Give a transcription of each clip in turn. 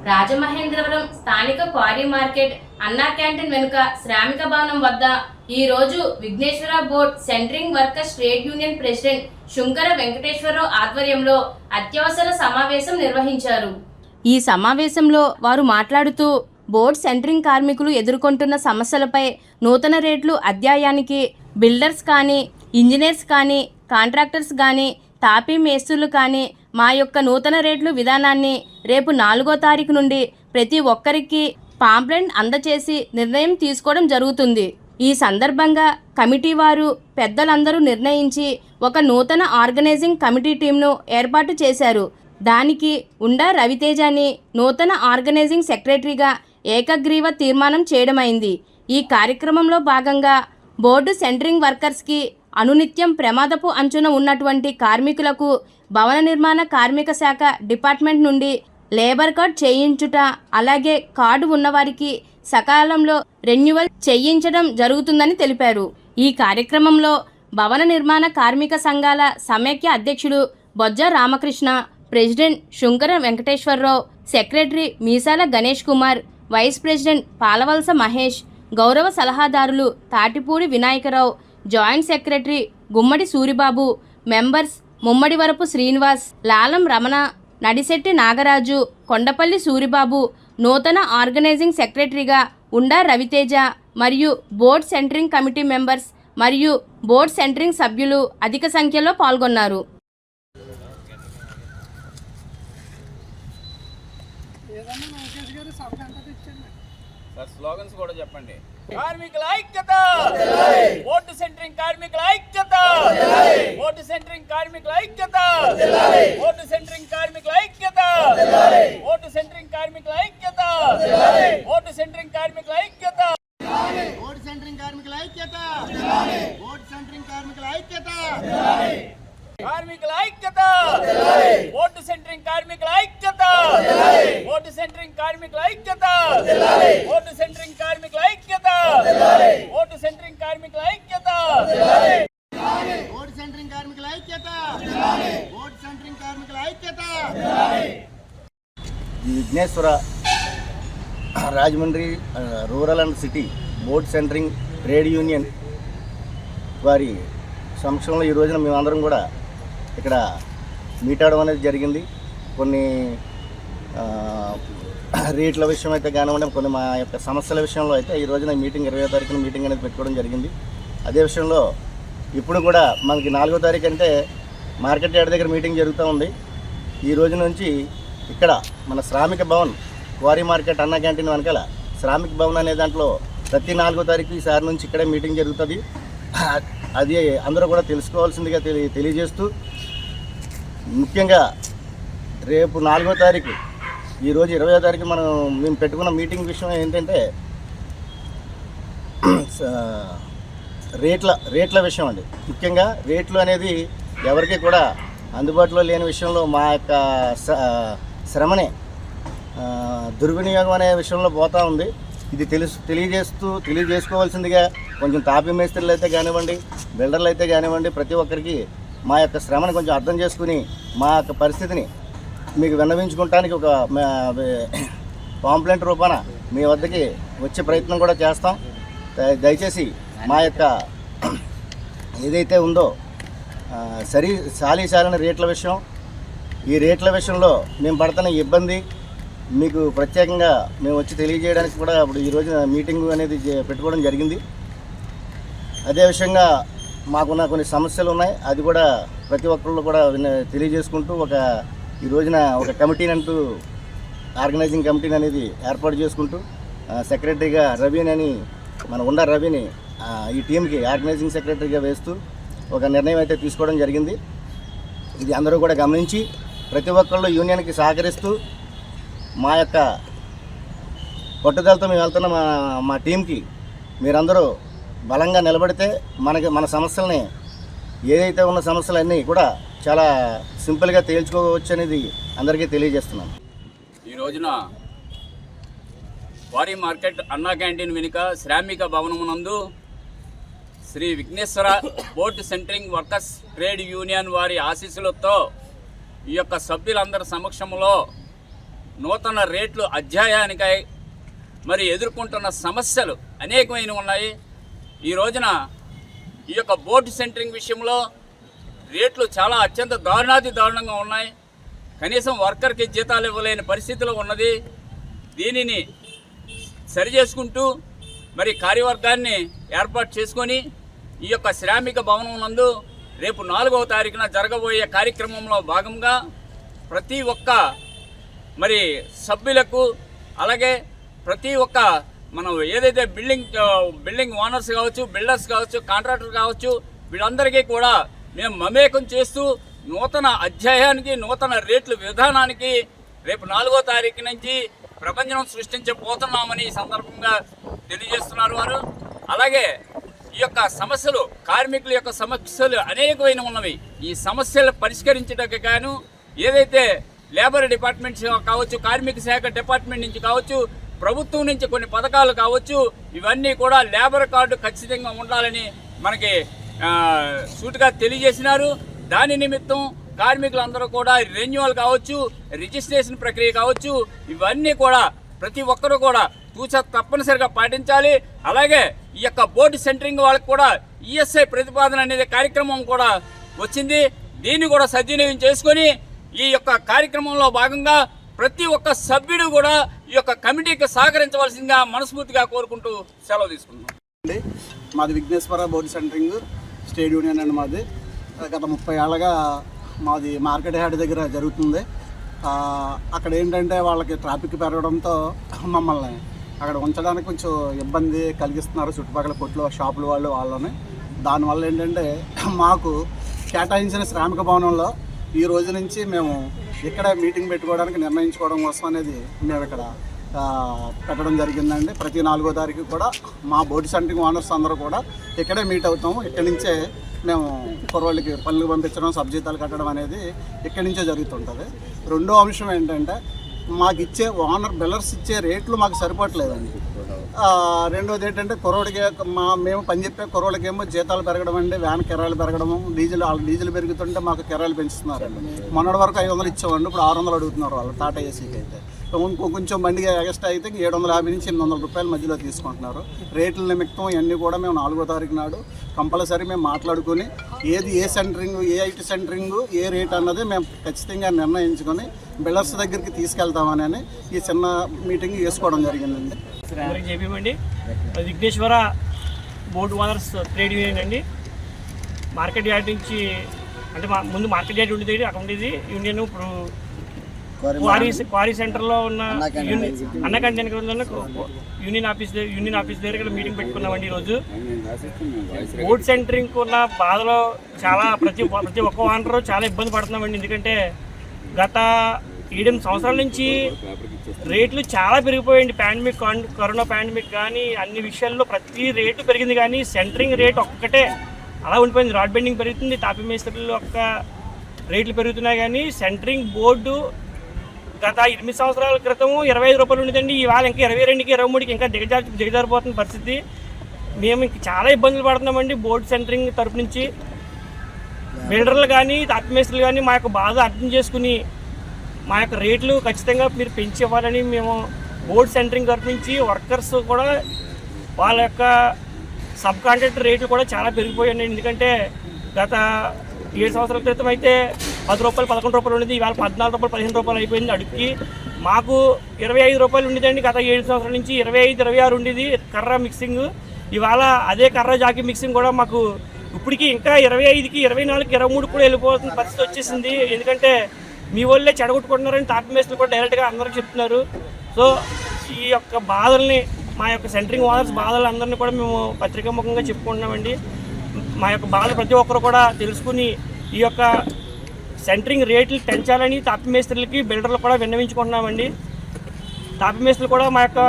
రాజమహేంద్రవరం స్థానిక quarry market అన్నా canteen వెనుక శ్రామిక భవనం వద్ద ఈ రోజు Vighneswara board centring workers trade union president Sunkara Venkateswara Rao ఆధ్వర్యంలో అత్యవసర సమావేశం నిర్వహించారు. ఈ సమావేశంలో వారు మాట్లాడుతూ బోర్డ్ సెంట్రింగ్ కార్మికులు ఎదుర్కొంటున్న సమస్యలపై నూతన రేట్లు అధ్యాయానికి బిల్డర్స్ కానీ, ఇంజనీర్స్ కానీ, కాంట్రాక్టర్స్ కానీ, తాపీ మేస్త్రులు కానీ మా యొక్క నూతన రేట్లు విధానాన్ని రేపు 4వ తారీఖు నుండి ప్రతి ఒక్కరికి పాంప్లెట్ అందచేసి నిర్ణయం తీసుకోవడం జరుగుతుంది. ఈ సందర్భంగా కమిటీ వారు పెద్దలందరూ నిర్ణయించి ఒక నూతన ఆర్గనైజింగ్ కమిటీ టీంను ఏర్పాటు చేశారు. దానికి ఉండా రవితేజని నూతన ఆర్గనైజింగ్ సెక్రటరీగా ఏకగ్రీవ తీర్మానం చేయడమైంది. ఈ కార్యక్రమంలో భాగంగా బోర్డు సెంట్రింగ్ వర్కర్స్కి అనునిత్యం ప్రమాదపు అంచున ఉన్నటువంటి కార్మికులకు భవన నిర్మాణ కార్మిక శాఖ డిపార్ట్మెంట్ నుండి లేబర్ కార్డ్ చేయించుట, అలాగే కార్డు ఉన్నవారికి సకాలంలో రెన్యువల్ చేయించడం జరుగుతుందని తెలిపారు. ఈ కార్యక్రమంలో భవన నిర్మాణ కార్మిక సంఘాల సమైక్య అధ్యక్షుడు బొజ్జ రామకృష్ణ, ప్రెసిడెంట్ శుంకర వెంకటేశ్వరరావు, సెక్రటరీ మీసాల గణేష్ కుమార్, వైస్ ప్రెసిడెంట్ పాలవలస మహేష్, గౌరవ సలహాదారులు తాటిపూడి వినాయకరావు, జాయింట్ సెక్రటరీ గుమ్మడి సూరిబాబు, మెంబర్స్ ముమ్మడివరపు శ్రీనివాస్, లాలం రమణ, నడిశెట్టి నాగరాజు, కొండపల్లి సూరిబాబు, నూతన ఆర్గనైజింగ్ సెక్రటరీగా ఉండా రవితేజ మరియు బోర్డ్ సెంట్రింగ్ కమిటీ మెంబర్స్ మరియు బోర్డ్ సెంట్రింగ్ సభ్యులు అధిక సంఖ్యలో పాల్గొన్నారు. స్లోగన్స్ కూడా చెప్పండి. కార్మికుల ఐక్యత, బోర్డు సెంట్రింగ్ కార్మికుల ఐక్యత, బోర్డు సెంట్రింగ్ కార్మికుల ఐక్యత, బోర్డు సెంట్రింగ్ కార్మికుల ఐక్యత, బోర్డు సెంట్రింగ్ కార్మికుల ఐక్యత, బోర్డు సెంట్రింగ్ కార్మికుల ఐక్యత, బోర్డు సెంట్రింగ్ కార్మికుల ఐక్యత, బోర్డు సెంట్రింగ్ కార్మికుల ఐక్యత, కార్మికుల ఐక్యత, బోర్డు సెంట్రింగ్ కార్మికుల ఐక్యత, బోర్డు సెంట్రింగ్ కార్మికుల ఐక్యత, బోర్డు సెంట్రింగ్ కార్మికుల ఐక్యత, బోర్డు సెంట్రింగ్ కార్మికుల ఐక్యత, బోర్డు సెంట్రింగ్ కార్మికుల ఐక్యత, బోర్డు సెంట్రింగ్ కార్మికుల ఐక్యత. Vighneswara Rajahmundry rural and city board centring trade union వారి సమక్షంలో ఈ రోజున మేమందరం కూడా ఇక్కడ మీట్ అవడం అనేది జరిగింది. కొన్ని రేట్ల విషయం అయితే కానివ్వండి, కొన్ని మా యొక్క సమస్యల విషయంలో అయితే ఈ రోజున మీటింగ్ 20వ తారీఖున మీటింగ్ అనేది పెట్టుకోవడం జరిగింది. అదే విషయంలో ఇప్పుడు కూడా మనకి 4వ తారీఖు అంటే మార్కెట్ యార్డ్ దగ్గర మీటింగ్ జరుగుతూ ఉంది. ఈ రోజు నుంచి ఇక్కడ మన శ్రామిక భవన్ క్వారీ మార్కెట్ అన్నా క్యాంటీన్ వెనకాల శ్రామిక భవన్ అనే దాంట్లో ప్రతి 4వ తారీఖు ఈసారి నుంచి ఇక్కడే మీటింగ్ జరుగుతుంది. అది అందరూ కూడా తెలుసుకోవాల్సిందిగా తెలియజేస్తూ, ముఖ్యంగా రేపు 4వ తారీఖు, ఈరోజు 20వ తారీఖు మేము పెట్టుకున్న మీటింగ్ విషయం ఏంటంటే రేట్ల విషయం అండి. ముఖ్యంగా రేట్లు అనేది ఎవరికి కూడా అందుబాటులో లేని విషయంలో మా యొక్క శ్రమని దుర్వినియోగం అనే విషయంలో పోతూ ఉంది. ఇది తెలియజేసుకోవాల్సిందిగా కొంచెం తాపీ మేస్త్రులు అయితే కానివ్వండి, బిల్డర్లు అయితే కానివ్వండి, ప్రతి ఒక్కరికి మా యొక్క శ్రమను కొంచెం అర్థం చేసుకుని మా యొక్క పరిస్థితిని మీకు విన్నవించుకోవటానికి ఒక పాంప్లెంట్ రూపాన మీ వద్దకి వచ్చే ప్రయత్నం కూడా చేస్తాం. దయచేసి మా యొక్క ఏదైతే ఉందో సాలీసాలిన రేట్ల విషయం, ఈ రేట్ల విషయంలో మేము పడుతున్న ఇబ్బంది మీకు ప్రత్యేకంగా మేము వచ్చి తెలియజేయడానికి కూడా ఇప్పుడు ఈ రోజున మీటింగ్ అనేది పెట్టుకోవడం జరిగింది. అదే విషయంగా మాకున్న కొన్ని సమస్యలు ఉన్నాయి, అది కూడా ప్రతి ఒక్కళ్ళు కూడా తెలియజేసుకుంటూ ఈ రోజున ఒక కమిటీని అంటూ ఆర్గనైజింగ్ కమిటీని అనేది ఏర్పాటు చేసుకుంటూ సెక్రటరీగా రవిని అని ఉండా రవిని ఈ టీంకి ఆర్గనైజింగ్ సెక్రటరీగా వేస్తూ ఒక నిర్ణయం అయితే తీసుకోవడం జరిగింది. ఇది అందరూ కూడా గమనించి ప్రతి ఒక్కళ్ళు యూనియన్కి సహకరిస్తూ మా యొక్క పట్టుదలతో మేము వెళ్తున్న మా టీంకి మీరందరూ బలంగా నిలబడితే మన సమస్యల్ని ఏదైతే ఉన్న సమస్యలన్నీ కూడా చాలా సింపుల్గా తేల్చుకోవచ్చు అనేది అందరికీ తెలియజేస్తున్నాను. ఈ రోజున క్వారీ మార్కెట్ అన్నా క్యాంటీన్ వెనుక శ్రామిక భవనమునందు Shri Vighneshwara board centring workers trade union వారి ఆశీస్సులతో ఈ యొక్క సభ్యులందరి సమక్షంలో నూతన రేట్లు అధ్యాయానికై మరి ఎదుర్కొంటున్న సమస్యలు అనేకమైనవి ఉన్నాయి. ఈ రోజున ఈ యొక్క బోర్డు సెంటరింగ్ విషయంలో రేట్లు చాలా అత్యంత దారుణంగా ఉన్నాయి. కనీసం వర్కర్కి జీతాలు ఇవ్వలేని పరిస్థితిలో ఉన్నది. దీనిని సరిచేసుకుంటూ మరి కార్యవర్గాన్ని ఏర్పాటు చేసుకొని ఈ యొక్క శ్రామిక భవనం నందు రేపు 4వ తారీఖున జరగబోయే కార్యక్రమంలో భాగంగా ప్రతి ఒక్క మరి సభ్యులకు అలాగే ప్రతి ఒక్క మనం ఏదైతే బిల్డింగ్ ఓనర్స్ కావచ్చు, బిల్డర్స్ కావచ్చు, కాంట్రాక్టర్ కావచ్చు, వీళ్ళందరికీ కూడా మేము మమేకం చేస్తూ నూతన అధ్యాయానికి, నూతన రేట్ల విధానానికి రేపు 4వ తారీఖు నుంచి ప్రపంచం సృష్టించబోతున్నామని ఈ సందర్భంగా తెలియజేస్తున్నారు వారు. అలాగే ఈ యొక్క సమస్యలు, కార్మికుల యొక్క సమస్యలు అనేకమైన ఉన్నవి. ఈ సమస్యలు పరిష్కరించడానికి గాను ఏదైతే లేబర్ డిపార్ట్మెంట్స్ కావచ్చు, కార్మిక శాఖ డిపార్ట్మెంట్ నుంచి కావచ్చు, ప్రభుత్వం నుంచి కొన్ని పథకాలు కావచ్చు, ఇవన్నీ కూడా లేబర్ కార్డు ఖచ్చితంగా ఉండాలని మనకి సూటిగా తెలియజేసినారు. దాని నిమిత్తం కార్మికులందరూ కూడా రెన్యువల్ కావచ్చు, రిజిస్ట్రేషన్ ప్రక్రియ కావచ్చు, ఇవన్నీ కూడా ప్రతి ఒక్కరూ కూడా తప్పనిసరిగా పాటించాలి. అలాగే ఈ యొక్క బోర్డు సెంటరింగ్ వాళ్ళకి కూడా ఈఎస్ఐ ప్రతిపాదన అనేది కార్యక్రమం కూడా వచ్చింది. దీన్ని కూడా సద్వినియోగం చేసుకొని ఈ యొక్క కార్యక్రమంలో భాగంగా ప్రతి ఒక్క సభ్యుడు కూడా ఈ యొక్క కమిటీకి సహకరించవలసిందిగా మనస్ఫూర్తిగా కోరుకుంటూ సెలవు తీసుకుంటున్నాం. మాది Vighneswara board centring state union అండి. మాది గత 30 ఏళ్ళగా మాది మార్కెట్ యార్డ్ దగ్గర జరుగుతుంది. అక్కడ ఏంటంటే వాళ్ళకి ట్రాఫిక్ పెరగడంతో మమ్మల్ని అక్కడ ఉంచడానికి కొంచెం ఇబ్బంది కలిగిస్తున్నారు చుట్టుపక్కల కొట్లు, షాపుల వాళ్ళని. దానివల్ల ఏంటంటే మాకు కేటాయించిన శ్రామిక భవనంలో ఈ రోజు నుంచి మేము ఇక్కడ మీటింగ్ పెట్టుకోవడానికి నిర్ణయించుకోవడం కోసం అనేది మేము ఇక్కడ పెట్టడం జరిగిందండి. ప్రతి 4వ తారీఖు కూడా మా బోర్డు సెంటరింగ్ ఓనర్స్ అందరూ కూడా ఇక్కడే మీట్ అవుతాము. ఇక్కడి నుంచే మేము కుర్రోళ్ళకి పనులు పంపించడం, సబ్జీతాలు కట్టడం అనేది ఇక్కడి నుంచే జరుగుతుంటుంది. రెండో అంశం ఏంటంటే మాకు ఇచ్చే ఓనర్ బిల్లర్స్ ఇచ్చే రేట్లు మాకు సరిపోవట్లేదండి. రెండోది ఏంటంటే కుర్రోడికి మేము పనిచెప్పే కుర్రోళ్ళకేమో జీతాలు పెరగడం అండి, వ్యాన్ కిరాయిలు పెరగడము, డీజిల్ పెరుగుతుంటే మాకు కిరాయిలు పెంచుతున్నారండి. మొన్నటి వరకు 500 ఇచ్చేవాళ్ళు, ఇప్పుడు 600 అడుగుతున్నారు వాళ్ళు టాటా ఏసీకి అయితే. కొంచెం బండిగా ఎక్స్ట్రా అయితే 750 నుంచి 800 రూపాయల మధ్యలో తీసుకుంటున్నారు. రేట్ల నిమిత్తం ఇవన్నీ కూడా మేము 4వ తారీఖు నాడు కంపల్సరీ మేము మాట్లాడుకొని ఏది ఏ సెంటరింగ్, ఏ ఐటీ సెంటరింగ్, ఏ రేట్ అన్నది మేము ఖచ్చితంగా నిర్ణయించుకొని బిల్డర్స్ దగ్గరికి తీసుకెళ్తామని ఈ చిన్న మీటింగ్ చేసుకోవడం జరిగిందండి. చెప్పేమండి Vighneshwara board owners trade union అండి. మార్కెట్ యార్డ్ నుంచి అంటే ముందు మార్కెట్ యార్డ్ ఉండేది, అక్కడ ఉండేది యూనియన్. ఇప్పుడు క్వారీ సెంటర్లో ఉన్న అన్న క్యాంటీన్ ఉన్న యూనియన్ ఆఫీస్ దగ్గర ఇక్కడ మీటింగ్ పెట్టుకున్నామండి. ఈరోజు బోర్డు సెంటరింగ్ ఉన్న బాధలో చాలా ప్రతి ఒక్క ఓనర్ చాలా ఇబ్బంది పడుతున్నామండి. ఎందుకంటే గత 7 సంవత్సరాల నుంచి రేట్లు చాలా పెరిగిపోయాయండి. పాండమిక్, కరోనా పాండమిక్ కానీ అన్ని విషయాల్లో ప్రతి రేటు పెరిగింది, కానీ సెంటరింగ్ రేట్ ఒక్కటే అలా ఉండిపోయింది. రాడ్ బెండింగ్ పెరుగుతుంది, తాపీ మేస్త్రీలు ఒక్క రేట్లు పెరుగుతున్నాయి, కానీ సెంటరింగ్ బోర్డు గత 8 సంవత్సరాల క్రితం 25 రూపాయలు ఉండేదండి. ఇవాళ ఇంకా 22కి 23కి ఇంకా దిగజారిపోతున్న పరిస్థితి. మేము ఇంక చాలా ఇబ్బందులు పడుతున్నామండి. బోర్డు సెంటరింగ్ తరపు నుంచి బిల్డర్లు కానీ, తాపీ మేస్త్రీలు కానీ మా యొక్క బాధ అర్థం చేసుకుని మా యొక్క రేట్లు ఖచ్చితంగా మీరు పెంచి ఇవ్వాలని మేము బోర్డు సెంటరింగ్ తరపు నుంచి వర్కర్స్ కూడా వాళ్ళ యొక్క సబ్ కాంట్రాక్టర్ రేట్లు కూడా చాలా పెరిగిపోయాయండి. ఎందుకంటే గత 7 సంవత్సరాల క్రితం అయితే 10 రూపాయలు 11 రూపాయలు ఉండేది, ఇవాళ 14 రూపాయలు 15 రూపాయలు అయిపోయింది అడుగుకి. మాకు 25 రూపాయలు ఉండేదండి గత 7 సంవత్సరాల నుంచి. 25, 26 ఉండేది కర్ర మిక్సింగ్. ఇవాళ అదే కర్ర జాకీ మిక్సింగ్ కూడా మాకు ఇప్పటికి ఇంకా 25కి 24కి 23 కూడా వెళ్ళిపోతున్న పరిస్థితి వచ్చేసింది. ఎందుకంటే మీ వాళ్ళే చెడగొట్టుకుంటున్నారని తాపీ మేస్త్రీలు కూడా డైరెక్ట్గా అందరికీ చెప్తున్నారు. సో ఈ యొక్క బాధల్ని, మా యొక్క సెంటరింగ్ ఓనర్స్ బాధలు అందరినీ కూడా మేము పత్రికాముఖంగా చెప్పుకుంటున్నామండి. మా యొక్క బాధలు ప్రతి ఒక్కరు కూడా తెలుసుకుని ఈ యొక్క సెంటరింగ్ రేట్లు పెంచాలని తాపీ మేస్త్రీలకి, బిల్డర్లు కూడా విన్నవించుకుంటున్నామండి. తాపీ మేస్త్రీలు కూడా మా యొక్క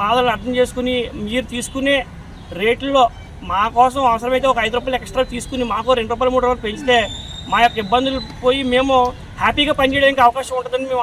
బాధలు అర్థం చేసుకుని మీరు తీసుకునే రేట్లలో మా కోసం అవసరమైతే ఒక 5 రూపాయలు ఎక్స్ట్రా తీసుకుని మాకు 2 రూపాయలు 3 రూపాయలు పెంచితే మా యొక్క ఇబ్బందులు పోయి మేము హ్యాపీగా పనిచేయడానికి అవకాశం ఉంటుందని మేము